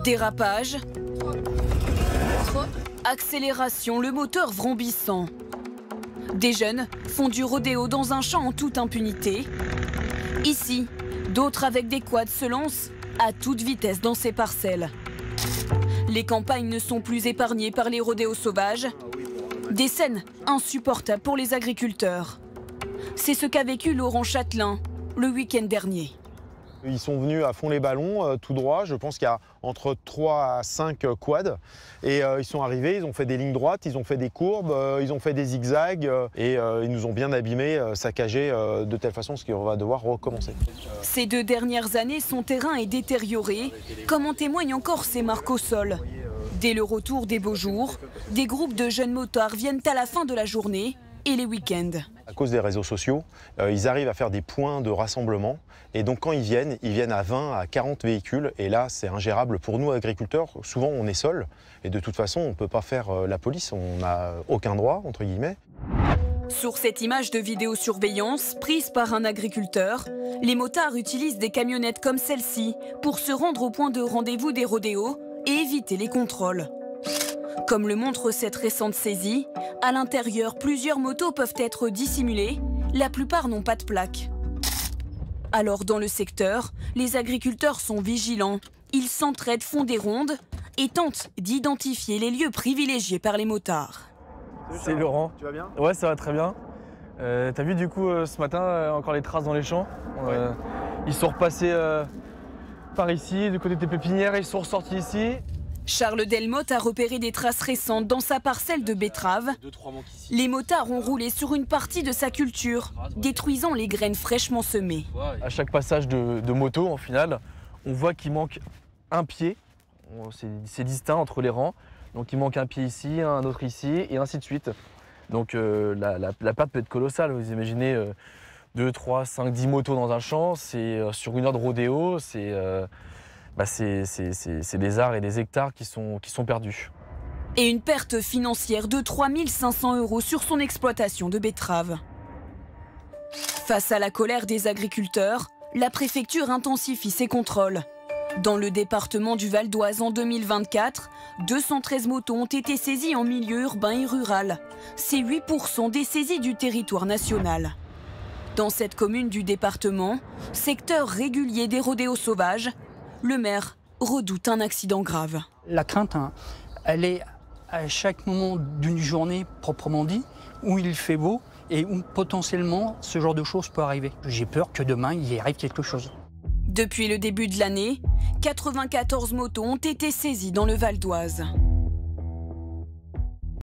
Dérapage. Accélération, le moteur vrombissant. Des jeunes font du rodéo dans un champ en toute impunité. Ici, d'autres avec des quads se lancent à toute vitesse dans ces parcelles. Les campagnes ne sont plus épargnées par les rodéos sauvages. Des scènes insupportables pour les agriculteurs. C'est ce qu'a vécu Laurent Châtelain le week-end dernier. Ils sont venus à fond les ballons, tout droit. Je pense qu'il y a entre 3 à 5 quads. Et ils sont arrivés, ils ont fait des lignes droites, ils ont fait des courbes, ils ont fait des zigzags. Et ils nous ont bien abîmés, saccagés de telle façon qu'on va devoir recommencer. Ces 2 dernières années, son terrain est détérioré, comme en témoignent encore ces marques au sol. Dès le retour des beaux jours, des groupes de jeunes motards viennent à la fin de la journée et les week-ends. À cause des réseaux sociaux, ils arrivent à faire des points de rassemblement. Et donc quand ils viennent à 20 à 40 véhicules. Et là, c'est ingérable pour nous, agriculteurs. Souvent, on est seuls. Et de toute façon, on ne peut pas faire la police. On n'a aucun droit, entre guillemets. Sur cette image de vidéosurveillance prise par un agriculteur, les motards utilisent des camionnettes comme celle-ci pour se rendre au point de rendez-vous des rodéos et éviter les contrôles. Comme le montre cette récente saisie, à l'intérieur, plusieurs motos peuvent être dissimulées. La plupart n'ont pas de plaque. Alors dans le secteur, les agriculteurs sont vigilants. Ils s'entraident, font des rondes et tentent d'identifier les lieux privilégiés par les motards. C'est Laurent. Tu vas bien? Ouais, ça va très bien. T'as vu du coup ce matin encore les traces dans les champs? Ouais. Ils sont repassés par ici, du côté des pépinières, et ils sont ressortis ici. Charles Delmotte a repéré des traces récentes dans sa parcelle de betteraves. Les motards ont roulé sur une partie de sa culture, détruisant les graines fraîchement semées. À chaque passage de moto, en finale, on voit qu'il manque un pied. C'est distinct entre les rangs. Donc il manque un pied ici, un autre ici, et ainsi de suite. Donc la perte peut être colossale. Vous imaginez 2, 3, 5, 10 motos dans un champ, c'est sur une heure de rodéo, c'est des arts et des hectares qui sont perdus. Et une perte financière de 3 500 € sur son exploitation de betteraves. Face à la colère des agriculteurs, la préfecture intensifie ses contrôles. Dans le département du Val d'Oise en 2024, 213 motos ont été saisies en milieu urbain et rural. C'est 8% des saisies du territoire national. Dans cette commune du département, secteur régulier des rodéos sauvages, le maire redoute un accident grave. La crainte, elle est à chaque moment d'une journée proprement dit, où il fait beau et où potentiellement ce genre de choses peut arriver. J'ai peur que demain il y arrive quelque chose. Depuis le début de l'année, 94 motos ont été saisies dans le Val d'Oise.